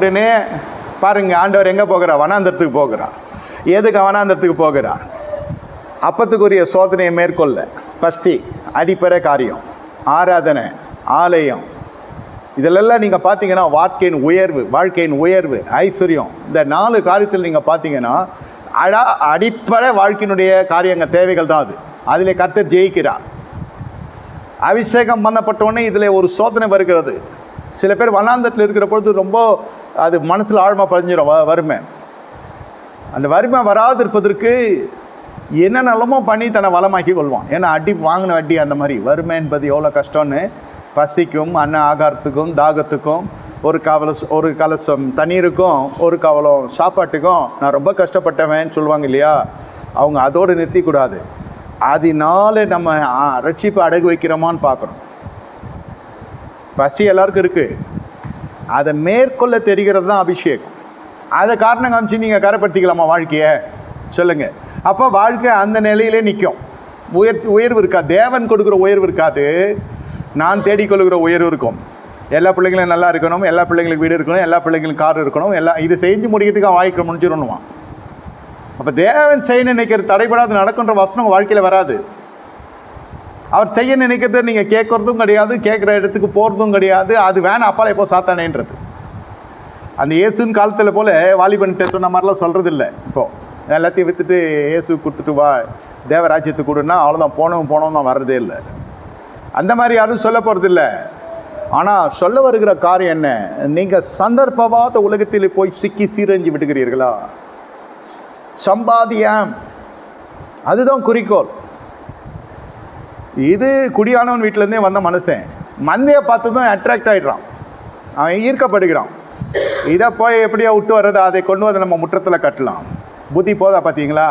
உடனே பாருங்க, ஆண்டவர் எங்கே போகிறா? வனாந்தரத்துக்கு போகிறா. எதுக்கு வனாந்தரத்துக்கு போகிறா? அப்பத்துக்குரிய சோதனையை மேற்கொள்ள. பசி அடிப்படை காரியம், ஆராதனை, ஆலயம், இதிலெல்லாம் நீங்கள் பார்த்தீங்கன்னா வாழ்க்கையின் உயர்வு, ஐஸ்வர்யம், இந்த 4 காரியத்தில் நீங்கள் பார்த்தீங்கன்னா அடிப்படை வாழ்க்கையினுடைய காரியங்கள் தேவைகள் தான். அதில் கர்த்தர் ஜெயிக்கிறார். அபிஷேகம் பண்ணப்பட்டோடனே இதில் ஒரு சோதனை வருகிறது. சில பேர் வனாந்தரத்தில் இருக்கிற பொழுது ரொம்ப அது மனசில் ஆழமாக பதிஞ்சிடும் வறுமை. அந்த வறுமை வராது இருப்பதற்கு என்னென்னமோ பண்ணி தன்னை வளமாக்கி கொள்வான். ஏன்னா வாங்கின வட்டி அந்த மாதிரி. வறுமை என்பது எவ்வளோ கஷ்டம்னு, பசிக்கும், ஆகாரத்துக்கும், தாகத்துக்கும், ஒரு கலசம் தண்ணீருக்கும், ஒரு கவலம் சாப்பாட்டுக்கும் நான் ரொம்ப கஷ்டப்பட்டவன் சொல்லுவாங்க இல்லையா? அவங்க அதோடு நிறுத்திக்கூடாது. அதனால நம்ம ரட்சிப்பு அடகு வைக்கிறோமான்னு பார்க்கணும். பசி எல்லாருக்கும் இருக்குது. அதை மேற்கொள்ள தெரிகிறது தான் அபிஷேகம். அதை காரணம் காமிச்சு நீங்கள் கரைப்படுத்திக்கலாமா வாழ்க்கையை? சொல்லுங்கள். அப்போ வாழ்க்கை அந்த நிலையிலே நிற்கும். உயர்வு இருக்காது. தேவன் கொடுக்குற உயர்வு இருக்காது. நான் தேடிக்கொள்கிற உயர்வு இருக்கும். எல்லா பிள்ளைங்களும் நல்லா இருக்கணும், எல்லா பிள்ளைங்களுக்கு வீடு இருக்கணும், எல்லா பிள்ளைங்களுக்கும் கார் இருக்கணும், இது செஞ்சு முடிக்கிறதுக்கு வாழ்க்கை முடிஞ்சிடணுமா? அப்போ தேவன் செய்ய நினைக்கிறது தடைபடாது நடக்குன்ற வசனம் வாழ்க்கையில் வராது. அவர் செய்ய நினைக்கிறத நீங்கள் கேட்குறதும் கிடையாது, கேட்குற இடத்துக்கு போகிறதும் கிடையாது. அது வேணாம், அப்பால எப்போ சாத்தானேன்றது. அந்த இயேசுன்னு காலத்தில் போல் வாலிபன்ட்டு சொன்ன மாதிரிலாம் சொல்கிறது இல்லை. இப்போது எல்லாத்தையும் விற்றுட்டு இயேசு கொடுத்துட்டு வா தேவராஜ்யத்துக்கு கொடுன்னா அவ்வளோதான், போனவும் தான் வர்றதே இல்லை. அந்த மாதிரி யாரும் சொல்ல போகிறதில்ல. ஆனால் சொல்ல வருகிற காரியம் என்ன? நீங்கள் சந்தர்ப்பவாத உலகத்தில் போய் சிக்கி சீரஞ்சி விட்டுக்கிறீர்களா? சம்பாதியம், அதுதான் குறிக்கோள். இது குடியானவன் வீட்டிலேருந்தே வந்த மனுஷன் மந்தையை பார்த்ததும் அட்ராக்ட் ஆகிடுறான், அவன் ஈர்க்கப்படுகிறான். இதை போய் எப்படியோ விட்டு வர்றது, அதை கொண்டு வந்து நம்ம முற்றத்தில் கட்டலாம். புத்தி போதா பார்த்தீங்களா?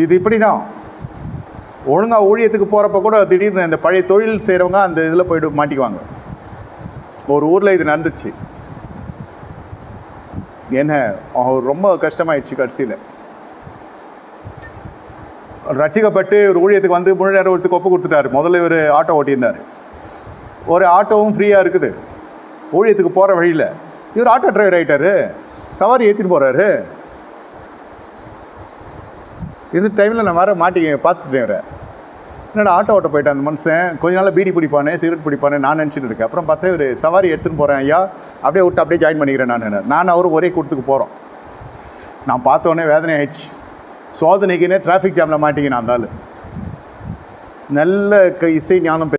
இது இப்படி தான். ஒழுங்காக ஊழியத்துக்கு போகிறப்ப கூட திடீர்னு இந்த பழைய தொழில் செய்கிறவங்க அந்த இதில் போய்ட்டு மாட்டிக்குவாங்க. ஒரு ஊரில் இது நடந்துச்சு. என்ன ரொம்ப கஷ்டமாயிடுச்சு. கடைசியில் ரசிக்கப்பட்டு ஒரு ஊழியத்துக்கு வந்து முழு நேரம் ஒருத்துக்கு ஒப்பு கொடுத்துட்டாரு. முதல்ல இவர் ஆட்டோ ஓட்டியிருந்தார். ஒரு ஆட்டோவும் ஃப்ரீயாக இருக்குது ஊழியத்துக்கு போகிற வழியில். இவர் ஆட்டோ டிரைவர் ஆகிட்டார், சவாரி ஏற்றிட்டு போகிறாரு. இந்த டைமில் நான் வேறு பார்த்துட்டேன். இவரை என்னடா ஆட்டோ ஓட்ட போயிட்டேன் அந்த மனுஷன். கொஞ்ச நாள் பீடி பிடிப்பானே, சிகரெட் பிடிப்பானே நான் நினச்சிட்டு இருக்கேன். அப்புறம் பார்த்தா ஒரு சவாரி எடுத்துகிட்டு போகிறேன் ஐயா, அப்படியே விட்டு அப்படியே ஜாயின் பண்ணிக்கிறேன். நான் அவரும் ஒரே கூட்டத்துக்கு போகிறோம். நான் பார்த்தோன்னே வேதனை ஆயிடுச்சு. சோதனைக்குன்னே டிராஃபிக் ஜாமில் மாட்டிக்கினான் அந்த ஆள். நல்ல இசை ஞானம்